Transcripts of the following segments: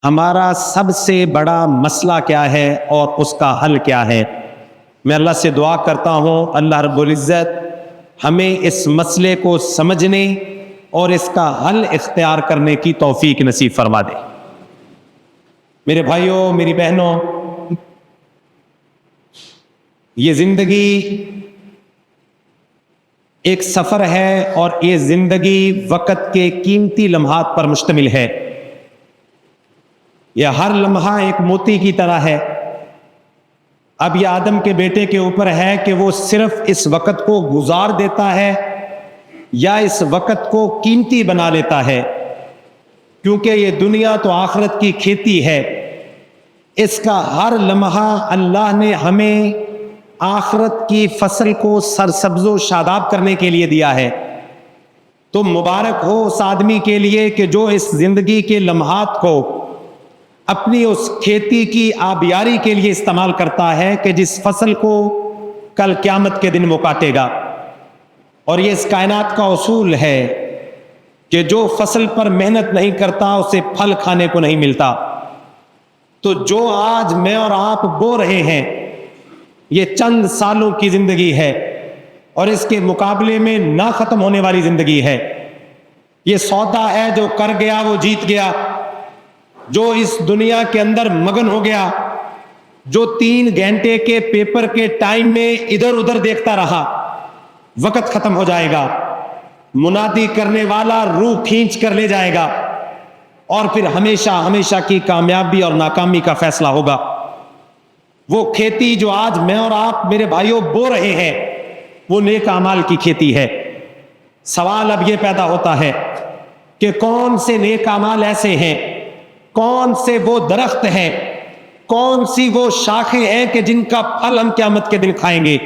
ہمارا سب سے بڑا مسئلہ کیا ہے اور اس کا حل کیا ہے؟ میں اللہ سے دعا کرتا ہوں اللہ رب العزت ہمیں اس مسئلے کو سمجھنے اور اس کا حل اختیار کرنے کی توفیق نصیب فرما دے۔ میرے بھائیوں، میری بہنوں، یہ زندگی ایک سفر ہے اور یہ زندگی وقت کے قیمتی لمحات پر مشتمل ہے۔ یہ ہر لمحہ ایک موتی کی طرح ہے۔ اب یہ آدم کے بیٹے کے اوپر ہے کہ وہ صرف اس وقت کو گزار دیتا ہے یا اس وقت کو قیمتی بنا لیتا ہے، کیونکہ یہ دنیا تو آخرت کی کھیتی ہے۔ اس کا ہر لمحہ اللہ نے ہمیں آخرت کی فصل کو سرسبز و شاداب کرنے کے لیے دیا ہے۔ تو مبارک ہو اس آدمی کے لیے کہ جو اس زندگی کے لمحات کو اپنی اس کھیتی کی آبیاری کے لیے استعمال کرتا ہے کہ جس فصل کو کل قیامت کے دن وہ کاٹے گا۔ اور یہ اس کائنات کا اصول ہے کہ جو فصل پر محنت نہیں کرتا اسے پھل کھانے کو نہیں ملتا۔ تو جو آج میں اور آپ بو رہے ہیں یہ چند سالوں کی زندگی ہے اور اس کے مقابلے میں نہ ختم ہونے والی زندگی ہے۔ یہ سودا ہے، جو کر گیا وہ جیت گیا، جو اس دنیا کے اندر مگن ہو گیا، جو 3 گھنٹے کے پیپر کے ٹائم میں ادھر ادھر دیکھتا رہا، وقت ختم ہو جائے گا۔ منادی کرنے والا روح کھینچ کر لے جائے گا اور پھر ہمیشہ ہمیشہ کی کامیابی اور ناکامی کا فیصلہ ہوگا۔ وہ کھیتی جو آج میں اور آپ میرے بھائیوں بو رہے ہیں وہ نیک اعمال کی کھیتی ہے۔ سوال اب یہ پیدا ہوتا ہے کہ کون سے نیک اعمال ایسے ہیں، کون سے وہ درخت ہیں، کون سی وہ شاخیں ہیں کہ جن کا پھل ہم قیامت کے دن کھائیں گے؟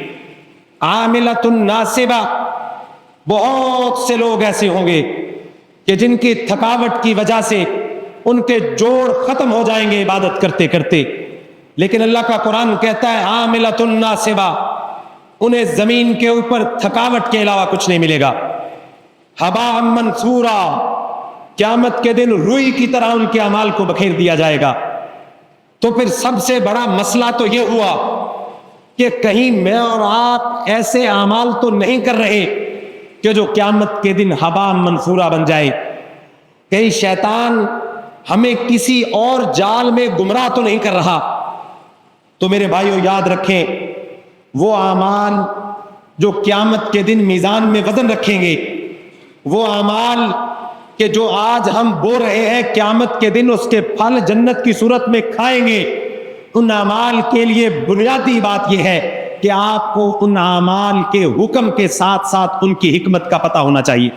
عاملۃ ناصبہ، بہت سے لوگ ایسے ہوں گے کہ جن کی تھکاوٹ کی وجہ سے ان کے جوڑ ختم ہو جائیں گے عبادت کرتے کرتے، لیکن اللہ کا قرآن کہتا ہے عاملۃ ناصبہ، انہیں زمین کے اوپر تھکاوٹ کے علاوہ کچھ نہیں ملے گا۔ ہباء منثورا، قیامت کے دن روئی کی طرح ان کے اعمال کو بکھیر دیا جائے گا۔ تو پھر سب سے بڑا مسئلہ تو یہ ہوا کہ کہیں میں اور آپ ایسے اعمال تو نہیں کر رہے کہ جو قیامت کے دن ہباء منثورا بن جائے؟ کہیں شیطان ہمیں کسی اور جال میں گمراہ تو نہیں کر رہا؟ تو میرے بھائیوں یاد رکھیں، وہ اعمال جو قیامت کے دن میزان میں وزن رکھیں گے، وہ اعمال کہ جو آج ہم بو رہے ہیں قیامت کے دن اس کے پھل جنت کی صورت میں کھائیں گے، ان اعمال کے لیے بنیادی بات یہ ہے کہ آپ کو ان اعمال کے حکم کے ساتھ ساتھ ان کی حکمت کا پتہ ہونا چاہیے۔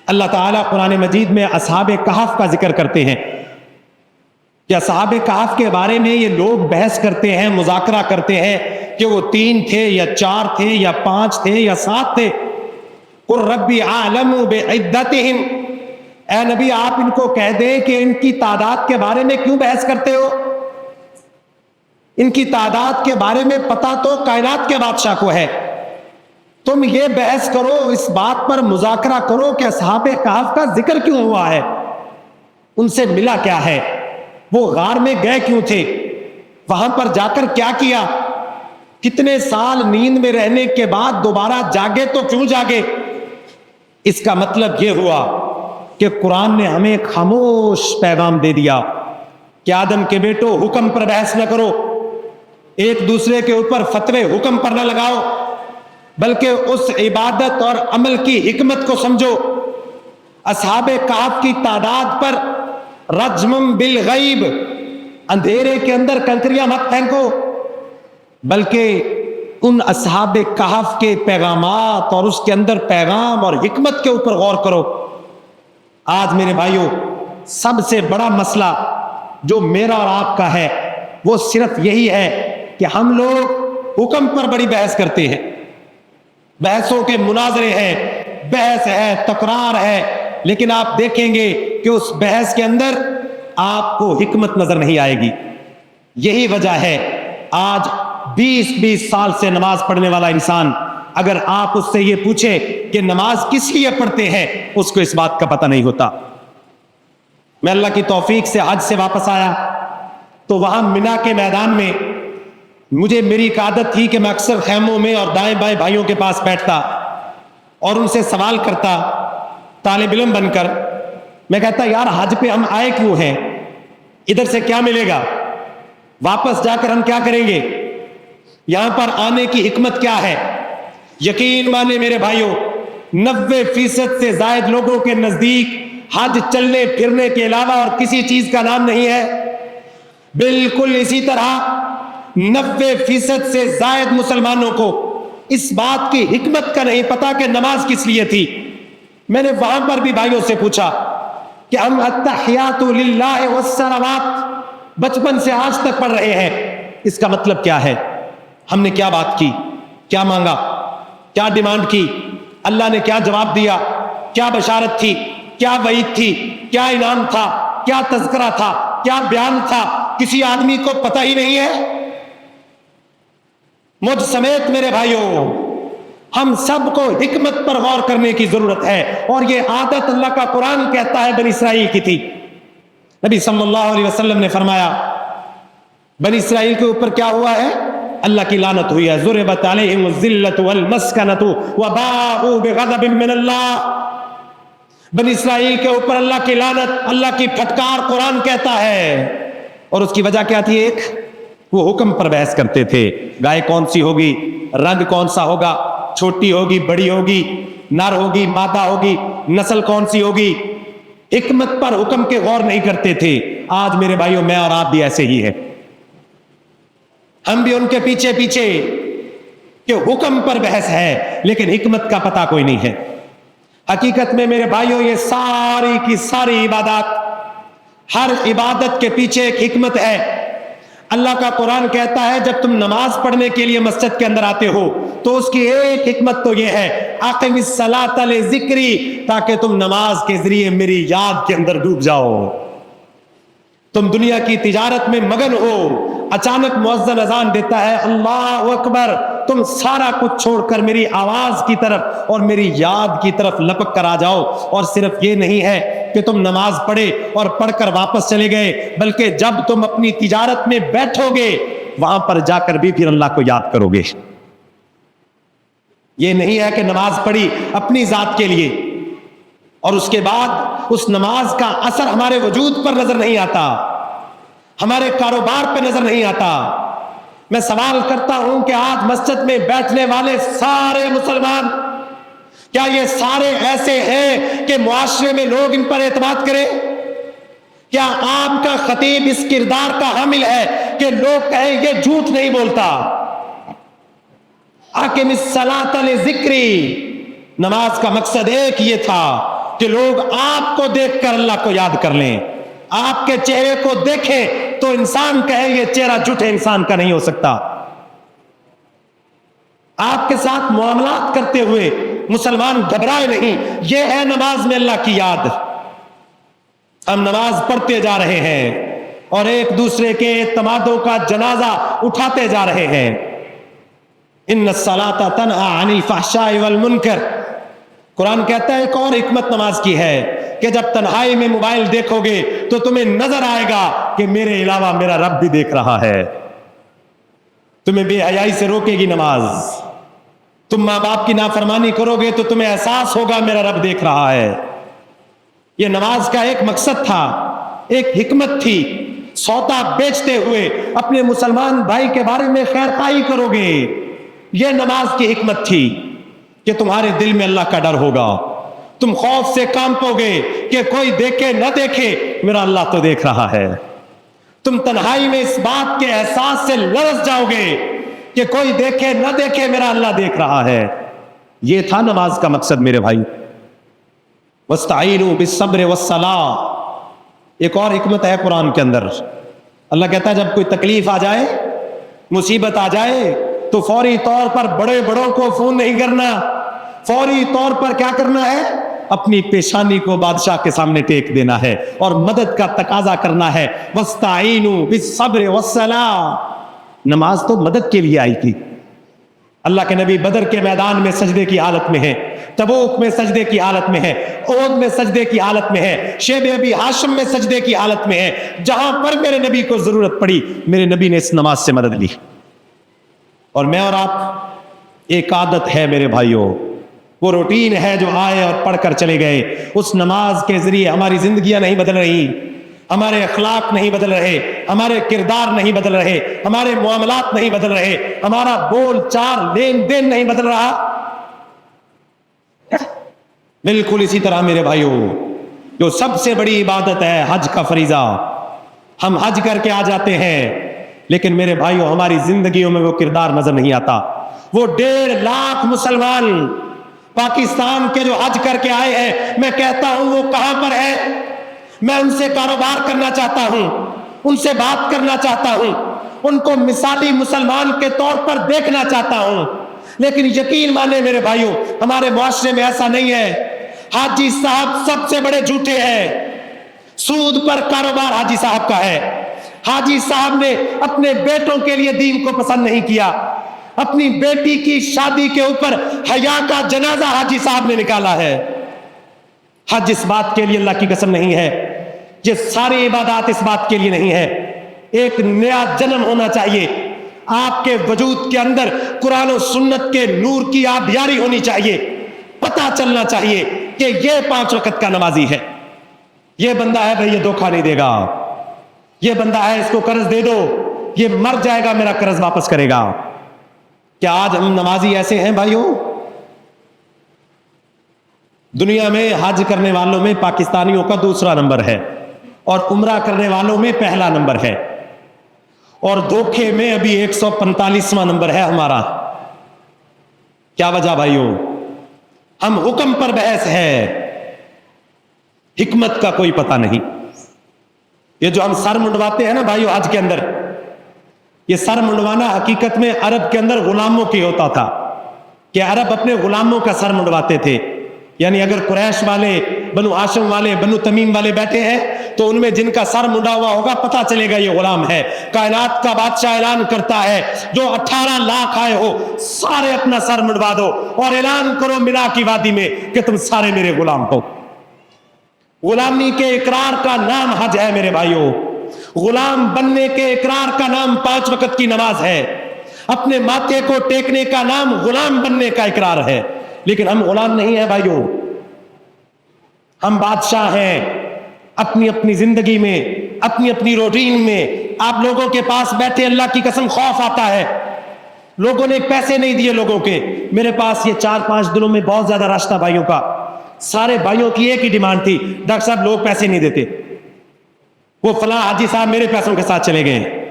اللہ تعالیٰ قرآن مجید میں اصحاب کہف کا ذکر کرتے ہیں کہ اصحاب کہف کے بارے میں یہ لوگ بحث کرتے ہیں، مذاکرہ کرتے ہیں کہ وہ 3 تھے یا 4 تھے یا 5 تھے یا 7 تھے۔ قُلْ رَبِّ أَعْلَمُ بِعِدَّتِهِمْ، اے نبی آپ ان کو کہہ دیں کہ ان کی تعداد کے بارے میں کیوں بحث کرتے ہو؟ ان کی تعداد کے بارے میں پتہ تو کائنات کے بادشاہ کو ہے۔ تم یہ بحث کرو، اس بات پر مذاکرہ کرو کہ اصحاب کہف کا ذکر کیوں ہوا ہے، ان سے ملا کیا ہے، وہ غار میں گئے کیوں تھے، وہاں پر جا کر کیا کیا، کتنے سال نیند میں رہنے کے بعد دوبارہ جاگے تو کیوں جاگے؟ اس کا مطلب یہ ہوا کہ قرآن نے ہمیں خاموش پیغام دے دیا کہ آدم کے بیٹو حکم پر بحث نہ کرو، ایک دوسرے کے اوپر فتوے حکم پر نہ لگاؤ، بلکہ اس عبادت اور عمل کی حکمت کو سمجھو۔ اصحاب کہف کی تعداد پر رجم بالغیب، اندھیرے کے اندر کنکریاں مت پھینکو، بلکہ ان اصحاب کہف کے پیغامات اور اس کے اندر پیغام اور حکمت کے اوپر غور کرو۔ آج میرے بھائیوں سب سے بڑا مسئلہ جو میرا اور آپ کا ہے وہ صرف یہی ہے کہ ہم لوگ حکم پر بڑی بحث کرتے ہیں، بحثوں کے مناظرے ہیں، بحث ہے، تکرار ہے، لیکن آپ دیکھیں گے کہ اس بحث کے اندر آپ کو حکمت نظر نہیں آئے گی۔ یہی وجہ ہے آج 20 سال سے نماز پڑھنے والا انسان اگر آپ اس سے یہ پوچھیں کہ نماز کس لیے پڑھتے ہیں، اس کو اس بات کا پتہ نہیں ہوتا۔ میں اللہ کی توفیق سے حج سے واپس آیا تو وہاں منا کے میدان میں مجھے میری ایک عادت تھی کہ میں اکثر خیموں میں اور دائیں بائیں بھائیوں کے پاس بیٹھتا اور ان سے سوال کرتا طالب علم بن کر. میں کہتا یار حج پہ ہم آئے کیوں ہیں؟ ادھر سے کیا ملے گا؟ واپس جا کر ہم کیا کریں گے؟ یہاں پر آنے کی حکمت کیا ہے؟ یقین مانے میرے بھائیوں، 90% سے زائد لوگوں کے نزدیک حج چلنے پھرنے کے علاوہ اور کسی چیز کا نام نہیں ہے. بالکل اسی طرح 90% سے زائد مسلمانوں کو اس بات کی حکمت کا نہیں پتا کہ نماز کس لیے تھی. میں نے وہاں پر بھی بھائیوں سے پوچھا کہ ہم التحیات للہ والصلوات بچپن سے آج تک پڑھ رہے ہیں، اس کا مطلب کیا ہے؟ ہم نے کیا بات کی، کیا مانگا، کیا ڈیمانڈ کی، اللہ نے کیا جواب دیا، کیا بشارت تھی، کیا وعید تھی، کیا انعام تھا، کیا تذکرہ تھا، کیا بیان تھا؟ کسی آدمی کو پتہ ہی نہیں ہے. مجھ سمیت میرے بھائیوں، ہم سب کو حکمت پر غور کرنے کی ضرورت ہے، اور یہ عادت اللہ کا قرآن کہتا ہے بنی اسرائیل کی تھی. نبی صلی اللہ علیہ وسلم نے فرمایا بنی اسرائیل کے اوپر کیا ہوا ہے؟ اللہ کی لعنت ہوئی ہے. ضربت علیہم الذلۃ والمسکنۃ وباءوا بغضب من اللہ. بنی اسرائیل کے اوپر اللہ کی لعنت، اللہ کی پھٹکار قرآن کہتا ہے. اور اس کی وجہ کیا تھی؟ ایک، وہ حکم پر بحث کرتے تھے. گائے کون سی ہوگی، رنگ کون سا ہوگا، چھوٹی ہوگی بڑی ہوگی، نر ہوگی مادہ ہوگی، نسل کون سی ہوگی. حکمت پر حکم کے غور نہیں کرتے تھے. آج میرے بھائیوں میں اور آپ بھی ایسے ہی ہیں، ہم بھی ان کے پیچھے پیچھے کہ حکم پر بحث ہے لیکن حکمت کا پتہ کوئی نہیں ہے. حقیقت میں میرے بھائیوں یہ ساری کی ساری عبادات، ہر عبادت کے پیچھے ایک حکمت ہے. اللہ کا قرآن کہتا ہے جب تم نماز پڑھنے کے لیے مسجد کے اندر آتے ہو تو اس کی ایک حکمت تو یہ ہے اقم الصلاۃ لذکری، تاکہ تم نماز کے ذریعے میری یاد کے اندر ڈوب جاؤ. تم دنیا کی تجارت میں مگن ہو، اچانک مؤذن اذان دیتا ہے اللہ اکبر، تم سارا کچھ چھوڑ کر میری آواز کی طرف اور میری یاد کی طرف لپک کر آ جاؤ. اور صرف یہ نہیں ہے کہ تم نماز پڑھے اور پڑھ کر واپس چلے گئے، بلکہ جب تم اپنی تجارت میں بیٹھو گے وہاں پر جا کر بھی پھر اللہ کو یاد کرو گے. یہ نہیں ہے کہ نماز پڑھی اپنی ذات کے لیے اور اس کے بعد اس نماز کا اثر ہمارے وجود پر نظر نہیں آتا، ہمارے کاروبار پہ نظر نہیں آتا. میں سوال کرتا ہوں کہ آج مسجد میں بیٹھنے والے سارے مسلمان، کیا یہ سارے ایسے ہیں کہ معاشرے میں لوگ ان پر اعتماد کریں؟ کیا آپ کا خطیب اس کردار کا حامل ہے کہ لوگ کہیں یہ جھوٹ نہیں بولتا؟ اقم الصلاۃ لذکری، نماز کا مقصد ایک یہ تھا کہ لوگ آپ کو دیکھ کر اللہ کو یاد کر لیں. آپ کے چہرے کو دیکھیں تو انسان کہے یہ چہرہ جھوٹے انسان کا نہیں ہو سکتا. آپ کے ساتھ معاملات کرتے ہوئے مسلمان گھبرائے نہیں. یہ ہے نماز میں اللہ کی یاد. ہم نماز پڑھتے جا رہے ہیں اور ایک دوسرے کے اعتمادوں کا جنازہ اٹھاتے جا رہے ہیں. ان الصلاۃ تنہی عن الفحشاء والمنکر، قرآن کہتا ہے ایک اور حکمت نماز کی ہے کہ جب تنہائی میں موبائل دیکھو گے تو تمہیں نظر آئے گا کہ میرے علاوہ میرا رب بھی دیکھ رہا ہے. تمہیں بے حیائی سے روکے گی نماز. تم ماں باپ کی نافرمانی کرو گے تو تمہیں احساس ہوگا میرا رب دیکھ رہا ہے. یہ نماز کا ایک مقصد تھا، ایک حکمت تھی. سودا بیچتے ہوئے اپنے مسلمان بھائی کے بارے میں خیر خواہی کرو گے، یہ نماز کی حکمت تھی کہ تمہارے دل میں اللہ کا ڈر ہوگا. تم خوف سے کانپو گے کہ کوئی دیکھے نہ دیکھے میرا اللہ تو دیکھ رہا ہے. تم تنہائی میں اس بات کے احساس سے لرز جاؤ گے کہ کوئی دیکھے نہ دیکھے میرا اللہ دیکھ رہا ہے. یہ تھا نماز کا مقصد میرے بھائی. وَاسْتَعِينُوا بِالصَّبْرِ وَالصَّلَاةِ، ایک اور حکمت ہے قرآن کے اندر. اللہ کہتا ہے جب کوئی تکلیف آ جائے، مصیبت آ جائے تو فوری طور پر بڑے بڑوں کو فون نہیں کرنا. فوری طور پر کیا کرنا ہے؟ اپنی پیشانی کو بادشاہ کے سامنے ٹیک دینا ہے اور مدد کا تقاضا کرنا ہے. وَاسْتَعِينُوا بِالصَّبْرِ وَالصَّلَاةِ، نماز تو مدد کے لیے آئی تھی. اللہ کے نبی بدر کے میدان میں سجدے کی حالت میں ہیں، تبوک میں سجدے کی حالت میں ہے، احد میں سجدے کی حالت میں ہے، شیب ابی ہاشم میں سجدے کی حالت میں ہے۔ جہاں پر میرے نبی کو ضرورت پڑی میرے نبی نے اس نماز سے مدد لی۔ اور میں اور آپ ایک عادت ہے میرے بھائیوں، وہ روٹین ہے جو آئے اور پڑھ کر چلے گئے، اس نماز کے ذریعے ہماری زندگیاں نہیں بدل رہی، ہمارے اخلاق نہیں بدل رہے، ہمارے کردار نہیں بدل رہے، ہمارے معاملات نہیں بدل رہے، ہمارا بول چال لین دین نہیں بدل رہا۔ بالکل اسی طرح میرے بھائیوں، جو سب سے بڑی عبادت ہے حج کا فریضہ، ہم حج کر کے آ جاتے ہیں، لیکن میرے بھائیوں ہماری زندگیوں میں وہ کردار نظر نہیں آتا۔ وہ 1.5 لاکھ مسلمان پاکستان کے جو حج کر کے آئے ہیں، میں کہتا ہوں وہ کہاں پر ہے؟ میں ان سے کاروبار کرنا چاہتا ہوں، ان سے بات کرنا چاہتا ہوں، ان کو مثالی مسلمان کے طور پر دیکھنا چاہتا ہوں، لیکن یقین مانے میرے بھائیوں ہمارے معاشرے میں ایسا نہیں ہے۔ حاجی صاحب سب سے بڑے جھوٹے ہیں، سود پر کاروبار حاجی صاحب کا ہے۔ حاجی صاحب نے اپنے بیٹوں کے لیے دین کو پسند نہیں کیا، اپنی بیٹی کی شادی کے اوپر حیا کا جنازہ حاجی صاحب نے نکالا ہے۔ حج اس بات کے لیے اللہ کی قسم نہیں ہے، یہ ساری عبادات اس بات کے لیے نہیں ہے۔ ایک نیا جنم ہونا چاہیے، آپ کے وجود کے اندر قرآن و سنت کے نور کی آبیاری ہونی چاہیے، پتہ چلنا چاہیے کہ یہ 5 وقت کا نمازی ہے، یہ بندہ ہے بھائی یہ دھوکہ نہیں دے گا، یہ بندہ ہے اس کو قرض دے دو یہ مر جائے گا میرا قرض واپس کرے گا۔ کیا آج ہم نمازی ایسے ہیں بھائیوں؟ دنیا میں حج کرنے والوں میں پاکستانیوں کا 2 نمبر ہے، اور عمرہ کرنے والوں میں 1 نمبر ہے، اور دھوکے میں ابھی 145واں نمبر ہے ہمارا۔ کیا وجہ بھائیوں؟ ہم حکم پر بحث ہے، حکمت کا کوئی پتہ نہیں۔ یہ جو ہم سر منڈواتے ہیں نا بھائیو حج کے اندر، یہ سر منڈوانا حقیقت میں عرب کے اندر غلاموں کی ہوتا تھا، کہ عرب اپنے غلاموں کا سر منڈواتے تھے۔ یعنی اگر قریش والے، بنو ہاشم والے، بنو تمیم والے بیٹھے ہیں تو ان میں جن کا سر منڈا ہوا ہوگا پتہ چلے گا یہ غلام ہے۔ کائنات کا بادشاہ اعلان کرتا ہے جو 18 لاکھ آئے ہو سارے اپنا سر منڈوا دو اور اعلان کرو مینا کی وادی میں کہ تم سارے میرے غلام ہو۔ غلامی کے اقرار کا نام حج ہے میرے بھائیوں، غلام بننے کے اقرار کا نام 5 وقت کی نماز ہے، اپنے ماتھے کو ٹیکنے کا نام غلام بننے کا اقرار ہے۔ لیکن ہم غلام نہیں ہیں بھائیوں، ہم بادشاہ ہیں اپنی اپنی زندگی میں، اپنی اپنی روٹین میں۔ آپ لوگوں کے پاس بیٹھے اللہ کی قسم خوف آتا ہے، لوگوں نے پیسے نہیں دیے لوگوں کے۔ میرے پاس یہ 4-5 دنوں میں بہت زیادہ رش تھا بھائیوں کا، سارے بھائیوں کی ایک ہی ڈیمانڈ تھی، ڈاکٹر صاحب لوگ پیسے نہیں دیتے، وہ فلاں حاجی صاحب میرے پیسوں کے ساتھ چلے گئے۔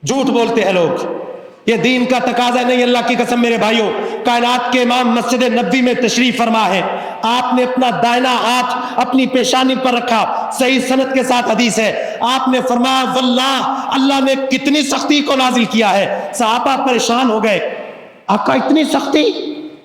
جھوٹ بولتے ہیں لوگ، یہ دین کا تقاضا نہیں۔ اللہ کی قسم میرے بھائیوں، کائنات کے امام مسجد نبوی میں تشریف فرما ہے، آپ نے اپنا دائنا ہاتھ اپنی پیشانی پر رکھا، صحیح سند کے ساتھ حدیث ہے، آپ نے فرمایا واللہ اللہ نے کتنی سختی کو نازل کیا ہے۔ صحابہ پریشان ہو گئے، آقا اتنی سختی؟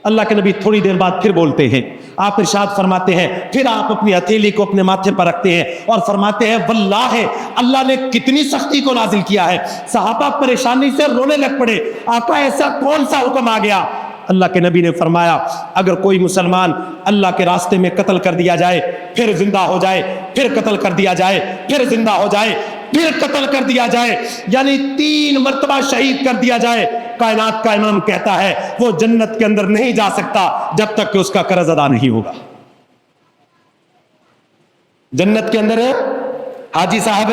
اللہ کے نبی تھوڑی دیر بعد پھر بولتے ہیں، آپ ارشاد فرماتے ہیں، پھر آپ اپنی ہتھیلی کو اپنے ماتھے پر رکھتے ہیں اور فرماتے ہیں واللہ اللہ نے کتنی سختی کو نازل کیا ہے۔ صحابہ پریشانی سے رونے لگ پڑے، آقا ایسا کون سا حکم آ گیا؟ اللہ کے نبی نے فرمایا اگر کوئی مسلمان اللہ کے راستے میں قتل کر دیا جائے، پھر زندہ ہو جائے، پھر قتل کر دیا جائے، پھر زندہ ہو جائے، پھر قتل کر دیا جائے، یعنی 3 مرتبہ شہید کر دیا جائے، کائنات کا امام کہتا ہے وہ جنت کے اندر نہیں جا سکتا جب تک کہ اس کا قرض ادا نہیں ہوگا۔ جنت کے اندر حاجی صاحب،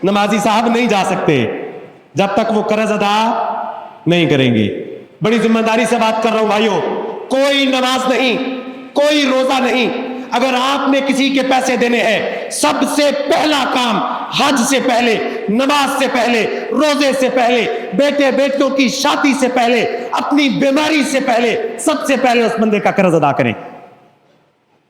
نمازی صاحب نہیں جا سکتے جب تک وہ قرض ادا نہیں کریں گے۔ بڑی ذمہ داری سے بات کر رہا ہوں بھائیوں، کوئی نماز نہیں، کوئی روزہ نہیں، اگر آپ نے کسی کے پیسے دینے ہیں سب سے پہلا کام حج سے پہلے، نماز سے پہلے، روزے سے پہلے، بیٹے بیٹوں کی شادی سے پہلے، اپنی بیماری سے پہلے، سب سے پہلے اس بندے کا قرض ادا کریں۔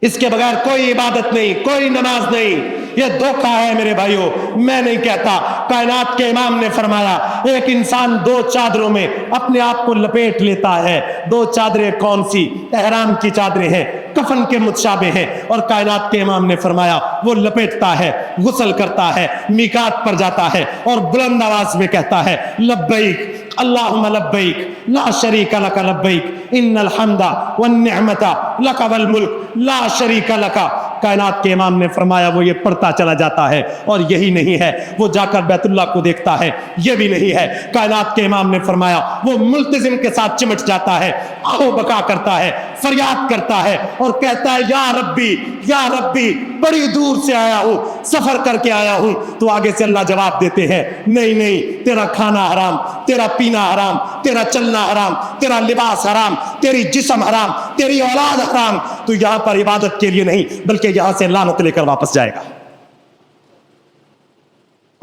اس کے بغیر کوئی عبادت نہیں، کوئی نماز نہیں، یہ دھوکہ ہے میرے بھائیوں، میں نہیں کہتا۔ کائنات کے امام نے فرمایا ایک انسان 2 چادروں میں اپنے آپ کو لپیٹ لیتا ہے، 2 چادریں کون سی؟ احرام کی چادریں ہیں، کفن کے متشابہ ہیں، اور کائنات کے امام نے فرمایا وہ لپیٹتا ہے، غسل کرتا ہے، میقات پر جاتا ہے اور بلند آواز میں کہتا ہے لبیک اللہم لبیک لا شریک لک لبیک ان الحمد والنعمت لک والملک لا شریک لک. کائنات کے امام نے فرمایا وہ یہ پڑھتا چلا جاتا ہے اور یہی نہیں ہے وہ جا کر بیت اللہ کو دیکھتا ہے، یہ بھی نہیں ہے. کائنات کے امام نے فرمایا وہ ملتزم کے ساتھ چمٹ جاتا ہے، آہو بکا کرتا ہے، فریاد کرتا ہے اور کہتا ہے یا ربی بڑی دور سے آیا ہوں، سفر کر کے آیا ہوں. تو آگے سے اللہ جواب دیتے ہیں نہیں، تیرا کھانا حرام، تیرا پینا حرام، تیرا چلنا حرام، تیرا لباس حرام، تیری جسم حرام، تیری اولاد حرام. تو یہاں پر عبادت کے لیے نہیں بلکہ یہاں سے لعنت لے کر واپس جائے گا.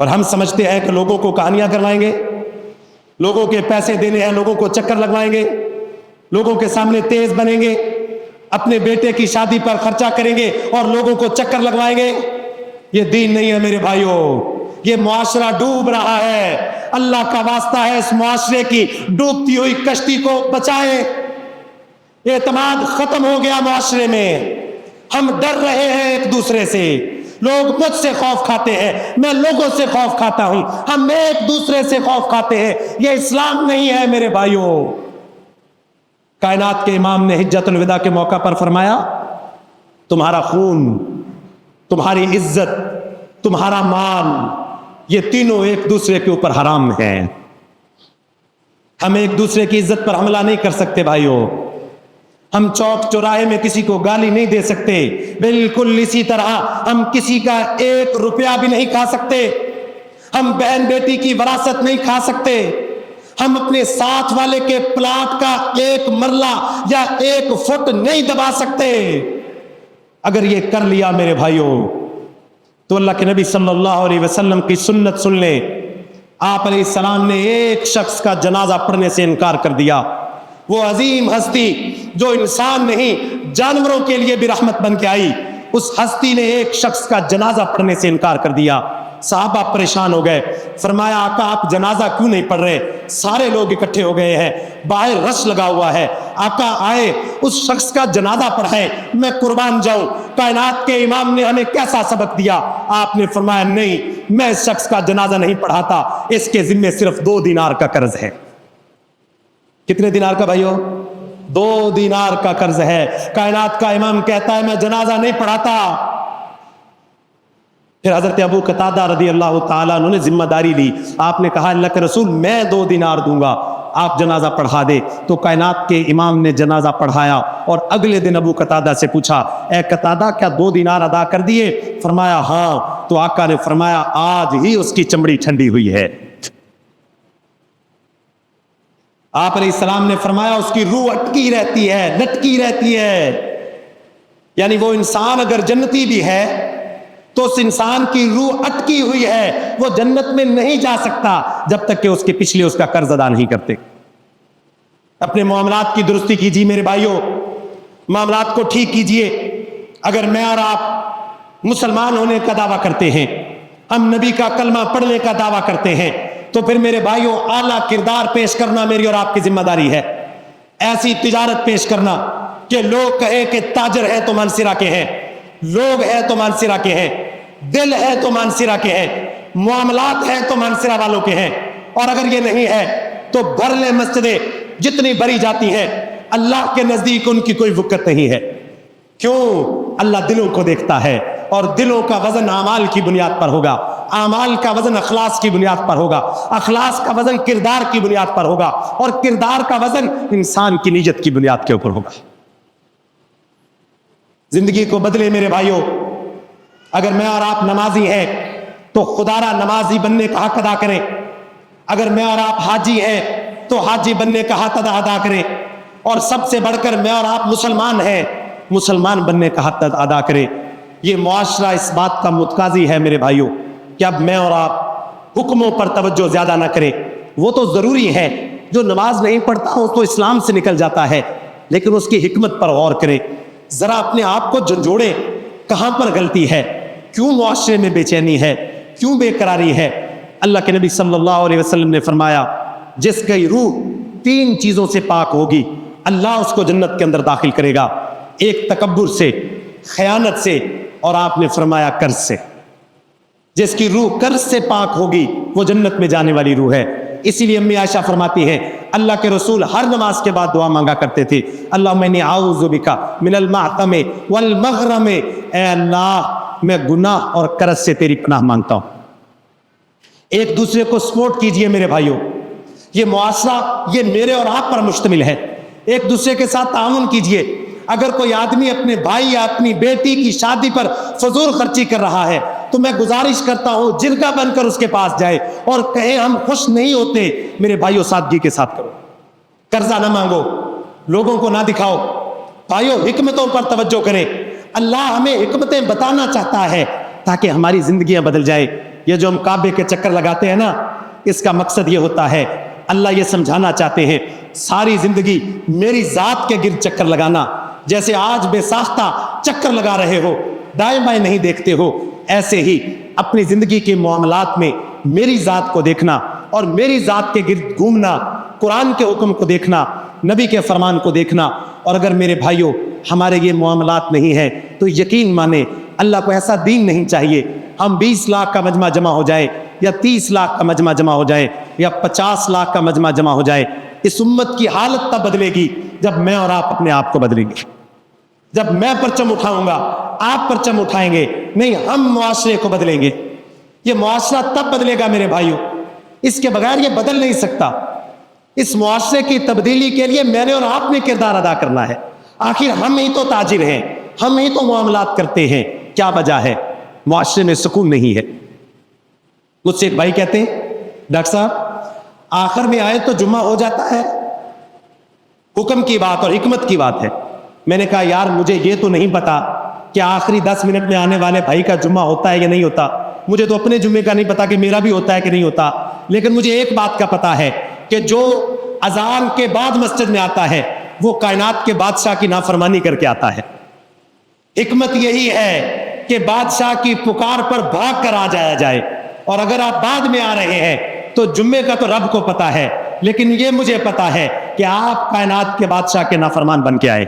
اور ہم سمجھتے ہیں کہ لوگوں کو کہانیاں کروائیں گے، لوگوں کے پیسے دینے ہیں، لوگوں کو چکر لگوائیں گے، لوگوں کے سامنے تیز بنیں گے، اپنے بیٹے کی شادی پر خرچہ کریں گے اور لوگوں کو چکر لگوائیں گے. یہ دین نہیں ہے میرے بھائیوں. یہ معاشرہ ڈوب رہا ہے. اللہ کا واسطہ ہے اس معاشرے کی ڈوبتی ہوئی کشتی کو بچائیں. اعتماد ختم ہو گیا معاشرے میں. ہم ڈر رہے ہیں ایک دوسرے سے. لوگ مجھ سے خوف کھاتے ہیں، میں لوگوں سے خوف کھاتا ہوں، ہم ایک دوسرے سے خوف کھاتے ہیں. یہ اسلام نہیں ہے میرے بھائیوں. کائنات کے امام نے حجۃ الوداع کے موقع پر فرمایا تمہارا خون، تمہاری عزت، تمہارا مال، یہ تینوں ایک دوسرے کے اوپر حرام ہیں. ہم ایک دوسرے کی عزت پر حملہ نہیں کر سکتے بھائیوں. ہم چوک چوراہے میں کسی کو گالی نہیں دے سکتے. بالکل اسی طرح ہم کسی کا 1 روپیہ بھی نہیں کھا سکتے. ہم بہن بیٹی کی وراثت نہیں کھا سکتے. ہم اپنے ساتھ والے کے پلاٹ کا 1 مرلہ یا 1 فٹ نہیں دبا سکتے. اگر یہ کر لیا میرے بھائیوں تو اللہ کے نبی صلی اللہ علیہ وسلم کی سنت سن لیں. آپ علیہ السلام نے ایک شخص کا جنازہ پڑھنے سے انکار کر دیا. وہ عظیم ہستی جو انسان نہیں جانوروں کے لیے بھی رحمت بن کے آئی، اس ہستی نے ایک شخص کا جنازہ پڑھنے سے انکار کر دیا. صحابہ پریشان ہو گئے. فرمایا آقا آپ جنازہ کیوں نہیں پڑھ رہے؟ سارے لوگ اکٹھے ہو گئے ہیں، باہر رش لگا ہوا ہے. آقا آئے اس شخص کا جنازہ پڑھائیں، میں قربان جاؤں. کائنات کے امام نے ہمیں کیسا سبق دیا؟ آپ نے فرمایا نہیں، میں اس شخص کا جنازہ نہیں پڑھاتا، اس کے ذمے صرف 2 دینار کا قرض ہے. کتنے دینار کا بھائیو؟ 2 دینار کا قرض ہے. کائنات کا امام کہتا ہے میں جنازہ نہیں پڑھاتا. پھر حضرت ابو قتادہ رضی اللہ تعالیٰ عنہ نے ذمہ داری لی. آپ نے کہا اللہ کے رسول میں 2 دینار دوں گا، آپ جنازہ پڑھا دے. تو کائنات کے امام نے جنازہ پڑھایا اور اگلے دن ابو قتادہ سے پوچھا اے قتادہ کیا 2 دینار ادا کر دیے؟ فرمایا ہاں. تو آقا نے فرمایا آج ہی اس کی چمڑی ٹھنڈی ہوئی ہے. آپ علیہ السلام نے فرمایا اس کی روح اٹکی رہتی ہے، لٹکی رہتی ہے. یعنی وہ انسان اگر جنتی بھی ہے تو اس انسان کی روح اٹکی ہوئی ہے، وہ جنت میں نہیں جا سکتا جب تک کہ اس کے پچھلے اس کا قرض ادا نہیں کرتے. اپنے معاملات کی درستی کیجیے میرے بھائیوں، معاملات کو ٹھیک کیجیے. اگر میں اور آپ مسلمان ہونے کا دعویٰ کرتے ہیں، ہم نبی کا کلمہ پڑھنے کا دعویٰ کرتے ہیں، تو پھر میرے بھائیوں اعلیٰ کردار پیش کرنا میری اور آپ کی ذمہ داری ہے. ایسی تجارت پیش کرنا کہ لوگ کہیں کہ تاجر ہے تو مانسرا کے ہیں، لوگ ہے تو مانسرا کے ہیں، دل ہے تو مانسرا کے ہیں، معاملات ہے تو مانسرا والوں کے ہیں. اور اگر یہ نہیں ہے تو بھر لے مسجدیں جتنی بھری جاتی ہیں، اللہ کے نزدیک ان کی کوئی وقت نہیں ہے. کیوں؟ اللہ دلوں کو دیکھتا ہے اور دلوں کا وزن اعمال کی بنیاد پر ہوگا، اعمال کا وزن اخلاص کی بنیاد پر ہوگا، اخلاص کا وزن کردار کی بنیاد پر ہوگا اور کردار کا وزن انسان کی نیت کی بنیاد کے اوپر ہوگا. زندگی کو بدلے میرے بھائیوں. اگر میں اور آپ نمازی ہیں تو خدا را نمازی بننے کا حق ادا کریں. اگر میں اور آپ حاجی ہیں تو حاجی بننے کا حق ادا کریں. اور سب سے بڑھ کر میں اور آپ مسلمان ہیں، مسلمان بننے کا حق ادا کریں. یہ معاشرہ اس بات کا متقاضی ہے میرے بھائیوں کہ اب میں اور آپ حکموں پر توجہ زیادہ نہ کریں. وہ تو ضروری ہے، جو نماز نہیں پڑھتا ہو تو اسلام سے نکل جاتا ہے، لیکن اس کی حکمت پر غور کریں. ذرا اپنے آپ کو جھنجھوڑیں، کہاں پر غلطی ہے، کیوں معاشرے میں بے چینی ہے، کیوں بے قراری ہے. اللہ کے نبی صلی اللہ علیہ وسلم نے فرمایا جس کی روح 3 چیزوں سے پاک ہوگی اللہ اس کو جنت کے اندر داخل کرے گا. ایک تکبر سے، خیانت سے، اور آپ نے فرمایا قرض سے. جس کی روح قرض سے پاک ہوگی وہ جنت میں جانے والی روح ہے. اسی لیے امی عائشہ فرماتی ہیں اللہ کے رسول ہر نماز کے بعد دعا مانگا کرتے تھے، اللہم انی اعوذ بک من المعتم والمغرم، اے اللہ میں گناہ اور کرس سے تیری پناہ مانگتا ہوں۔ ایک دوسرے کو سپورٹ کیجئے میرے بھائیوں، یہ معاشرہ یہ میرے اور آپ پر مشتمل ہے، ایک دوسرے کے ساتھ تعاون کیجئے۔ اگر کوئی آدمی اپنے بھائی یا اپنی بیٹی کی شادی پر فضول خرچی کر رہا ہے تو میں گزارش کرتا ہوں جرگہ بن کر اس کے پاس جائے اور کہیں ہم خوش نہیں ہوتے، میرے بھائیوں سادگی کے ساتھ کرو، قرضہ نہ مانگو، لوگوں کو نہ دکھاؤ، بھائیوں حکمتوں پر توجہ کریں۔ اللہ ہمیں حکمتیں بتانا چاہتا ہے تاکہ ہماری زندگیاں بدل جائے۔ یہ جو ہم کعبے کے چکر لگاتے ہیں نا، اس کا مقصد یہ ہوتا ہے، اللہ یہ سمجھانا چاہتے ہیں ساری زندگی میری ذات کے گرد چکر لگانا، جیسے آج بے ساختہ چکر لگا رہے ہو، دائیں بائیں نہیں دیکھتے ہو، ایسے ہی اپنی زندگی کے معاملات میں میری ذات کو دیکھنا اور میری ذات کے گرد گھومنا، قرآن کے حکم کو دیکھنا، نبی کے فرمان کو دیکھنا۔ اور اگر میرے بھائیوں ہمارے یہ معاملات نہیں ہیں تو یقین مانے اللہ کو ایسا دین نہیں چاہیے ہم 20 لاکھ کا مجمع جمع ہو جائے یا 30 لاکھ کا مجمع جمع ہو جائے یا 50 لاکھ کا مجمع جمع ہو جائے، اس امت کی حالت تب بدلے گی جب میں اور آپ اپنے آپ کو بدلیں گے، جب میں پرچم اٹھاؤں گا آپ پرچم اٹھائیں گے، نہیں ہم معاشرے کو بدلیں گے۔ یہ معاشرہ تب بدلے گا میرے بھائیوں، اس کے بغیر یہ بدل نہیں سکتا۔ اس معاشرے کی تبدیلی کے لیے میں نے اور آپ نے کردار ادا کرنا ہے۔ آخر ہم ہی تو تاجر ہیں، ہم ہی تو معاملات کرتے ہیں، کیا وجہ ہے؟ معاشرے میں سکون نہیں ہے۔ مجھ سے ایک بھائی کہتے ہیں ڈاکٹر صاحب آخر میں آئے تو جمعہ ہو جاتا ہے، حکم کی بات اور حکمت کی بات ہے۔ میں نے کہا یار مجھے یہ تو نہیں پتا کہ آخری 10 منٹ میں آنے والے بھائی کا جمعہ ہوتا ہے یا نہیں ہوتا، مجھے تو اپنے جمعے کا نہیں پتا کہ میرا بھی ہوتا ہے کہ نہیں ہوتا، لیکن مجھے ایک بات کا پتا ہے کہ جو اذان کے بعد مسجد میں آتا ہے وہ کائنات کے بادشاہ کی نافرمانی کر کے آتا ہے۔ حکمت یہی ہے کہ بادشاہ کی پکار پر بھاگ کر آ جایا جائے، اور اگر آپ بعد میں آ رہے ہیں تو جمعے کا تو رب کو پتا ہے، لیکن یہ مجھے پتا ہے کہ آپ کائنات کے بادشاہ کے نافرمان بن کے آئے،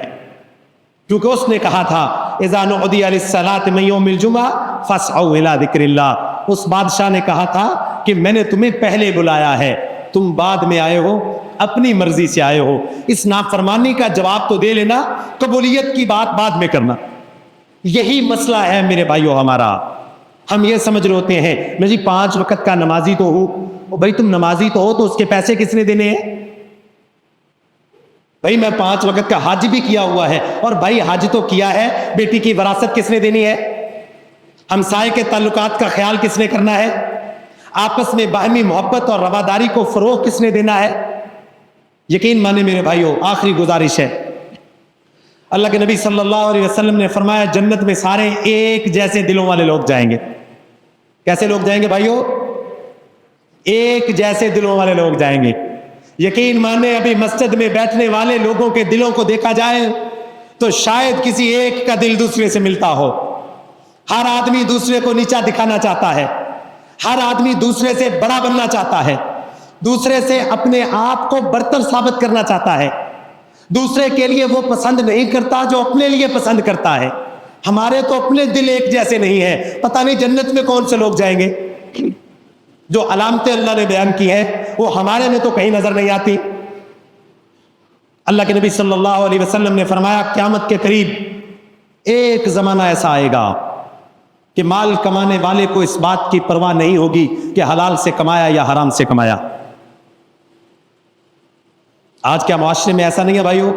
کیونکہ اس نے کہا تھا اذا نودی للصلاۃ من یوم الجمعہ فاسعوا الی ذکر اللہ۔ اس بادشاہ نے کہا تھا کہ میں نے تمہیں پہلے بلایا ہے، تم بعد میں آئے ہو، اپنی مرضی سے آئے ہو۔ اس نافرمانی کا جواب تو دے لینا، قبولیت کی بات بعد میں کرنا۔ یہی مسئلہ ہے میرے بھائیوں ہمارا۔ ہم یہ سمجھ رہے ہوتے ہیں میں جی 5 وقت کا نمازی تو ہوں، بھائی تم نمازی تو ہو تو اس کے پیسے کس نے دینے ہیں؟ بھائی میں 5 وقت کا حج بھی کیا ہوا ہے، اور بھائی حج تو کیا ہے، بیٹی کی وراثت کس نے دینی ہے؟ ہمسائے کے تعلقات کا خیال کس نے کرنا ہے؟ آپس میں باہمی محبت اور رواداری کو فروغ کس نے دینا ہے؟ یقین مانے میرے بھائیوں آخری گزارش ہے، اللہ کے نبی صلی اللہ علیہ وسلم نے فرمایا جنت میں سارے ایک جیسے دلوں والے لوگ جائیں گے۔ کیسے لوگ جائیں گے بھائیوں؟ ایک جیسے دلوں والے لوگ جائیں گے۔ یقین مانے ابھی مسجد میں بیٹھنے والے لوگوں کے دلوں کو دیکھا جائے تو شاید کسی ایک کا دل دوسرے سے ملتا ہو۔ ہر آدمی دوسرے کو نیچا دکھانا چاہتا ہے، ہر آدمی دوسرے سے بڑا بننا چاہتا ہے، دوسرے سے اپنے آپ کو برتر ثابت کرنا چاہتا ہے، دوسرے کے لیے وہ پسند نہیں کرتا جو اپنے لیے پسند کرتا ہے۔ ہمارے تو اپنے دل ایک جیسے نہیں ہیں، پتہ نہیں جنت میں کون سے لوگ جائیں گے۔ جو علامتیں اللہ نے بیان کی ہیں وہ ہمارے میں تو کہیں نظر نہیں آتی۔ اللہ کے نبی صلی اللہ علیہ وسلم نے فرمایا قیامت کے قریب ایک زمانہ ایسا آئے گا کہ مال کمانے والے کو اس بات کی پرواہ نہیں ہوگی کہ حلال سے کمایا یا حرام سے کمایا۔ آج کیا معاشرے میں ایسا نہیں ہے بھائیو؟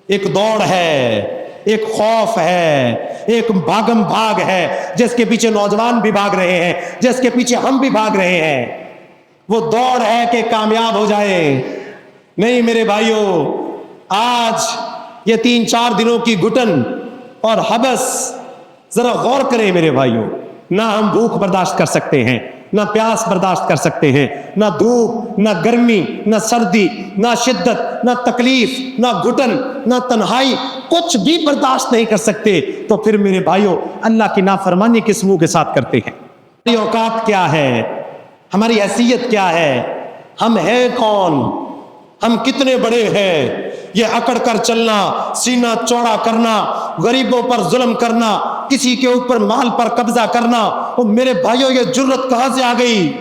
ایک دوڑ ہے، ایک خوف ہے، ایک بھاگم بھاگ ہے، جس کے پیچھے نوجوان بھی بھاگ رہے ہیں، جس کے پیچھے ہم بھی بھاگ رہے ہیں۔ وہ دوڑ ہے کہ کامیاب ہو جائے۔ نہیں میرے بھائیو، آج یہ 3-4 دنوں کی گھٹن اور حبس ذرا غور کریں میرے بھائیو۔ نہ ہم بھوک برداشت کر سکتے ہیں، نہ پیاس برداشت کر سکتے ہیں، نہ دھوپ، نہ گرمی، نہ سردی، نہ شدت، نہ تکلیف، نہ گھٹن، نہ تنہائی، کچھ بھی برداشت نہیں کر سکتے، تو پھر میرے بھائیوں اللہ کی نافرمانی کس منہ کے ساتھ کرتے ہیں؟ ہماری اوقات کیا ہے؟ ہماری حیثیت کیا ہے؟ ہم ہیں کون؟ ہم کتنے بڑے ہیں؟ یہ اکڑ کر چلنا، سینہ چوڑا کرنا، غریبوں پر ظلم کرنا، کسی کے اوپر مال پر قبضہ کرنا، اور میرے بھائیوں یہ جرت کہاں سے آ گئی؟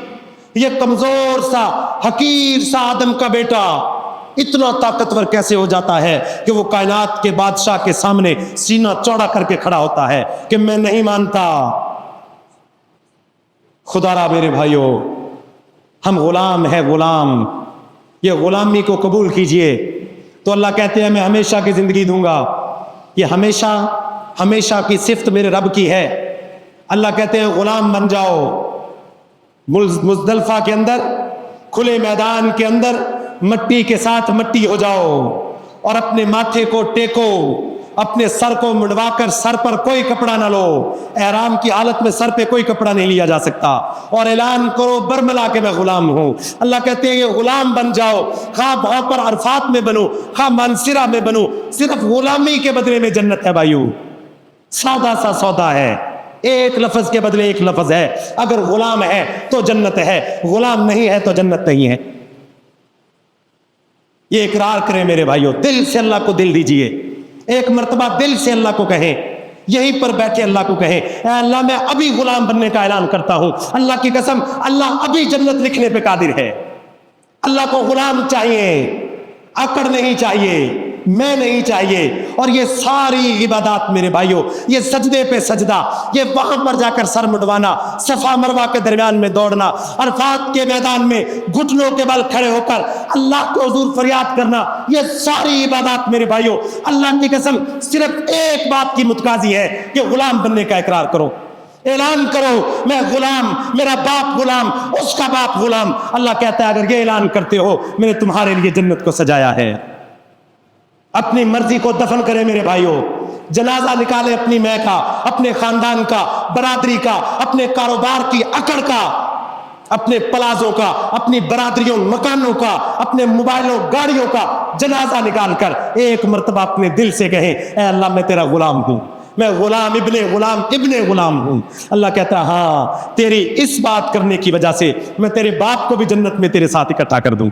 یہ کمزور سا حقیر سا آدم کا بیٹا اتنا طاقتور کیسے ہو جاتا ہے کہ وہ کائنات کے بادشاہ کے سامنے سینہ چوڑا کر کے کھڑا ہوتا ہے کہ میں نہیں مانتا. خدا را میرے بھائیوں، ہم غلام ہیں، غلام. یہ غلامی کو قبول کیجئے تو اللہ کہتے ہیں میں ہمیشہ کی زندگی دوں گا. یہ ہمیشہ ہمیشہ کی صفت میرے رب کی ہے. اللہ کہتے ہیں غلام بن جاؤ، مزدلفہ کے اندر کھلے میدان کے اندر مٹی کے ساتھ مٹی ہو جاؤ اور اپنے ماتھے کو ٹیکو، اپنے سر کو منڈوا کر سر پر کوئی کپڑا نہ لو. احرام کی حالت میں سر پہ کوئی کپڑا نہیں لیا جا سکتا، اور اعلان کرو برملا کے میں غلام ہوں. اللہ کہتے ہیں یہ غلام بن جاؤ، خواہ وہاں پر عرفات میں بنو، خواہ مانسرہ میں بنو، صرف غلامی کے بدلے میں جنت ہے بھائیو. سادہ سا سودا ہے، ایک لفظ کے بدلے ایک لفظ ہے. اگر غلام ہے تو جنت ہے، غلام نہیں ہے تو جنت نہیں ہے. یہ اقرار کریں میرے بھائیوں، دل سے اللہ کو دل دیجئے. ایک مرتبہ دل سے اللہ کو کہیں، یہیں پر بیٹھے اللہ کو کہیں اے اللہ میں ابھی غلام بننے کا اعلان کرتا ہوں. اللہ کی قسم اللہ ابھی جنت لکھنے پہ قادر ہے. اللہ کو غلام چاہیے، اکڑ نہیں چاہیے، میں نہیں چاہیے. اور یہ ساری عبادات میرے بھائیوں، یہ سجدے پہ سجدہ، یہ وہاں پر جا کر سر مڈوانا، صفا مروہ کے درمیان میں دوڑنا، عرفات کے میدان میں گھٹنوں کے بل کھڑے ہو کر اللہ کو حضور فریاد کرنا، یہ ساری عبادات میرے بھائیوں اللہ کی قسم صرف ایک بات کی متقاضی ہے کہ غلام بننے کا اقرار کرو. اعلان کرو میں غلام، میرا باپ غلام، اس کا باپ غلام. اللہ کہتا ہے اگر یہ اعلان کرتے ہو میں نے تمہارے لیے جنت کو سجایا ہے. اپنی مرضی کو دفن کرے میرے بھائیوں، جنازہ نکالے اپنی ماں کا، اپنے خاندان کا، برادری کا، اپنے کاروبار کی اکڑ کا، اپنے پلازوں کا، اپنی برادریوں مکانوں کا، اپنے موبائلوں گاڑیوں کا جنازہ نکال کر ایک مرتبہ اپنے دل سے کہیں اے اللہ میں تیرا غلام ہوں، میں غلام ابن غلام ہوں. اللہ کہتا ہے ہاں تیری اس بات کرنے کی وجہ سے میں تیرے باپ کو بھی جنت میں تیرے ساتھ اکٹھا کر دوں.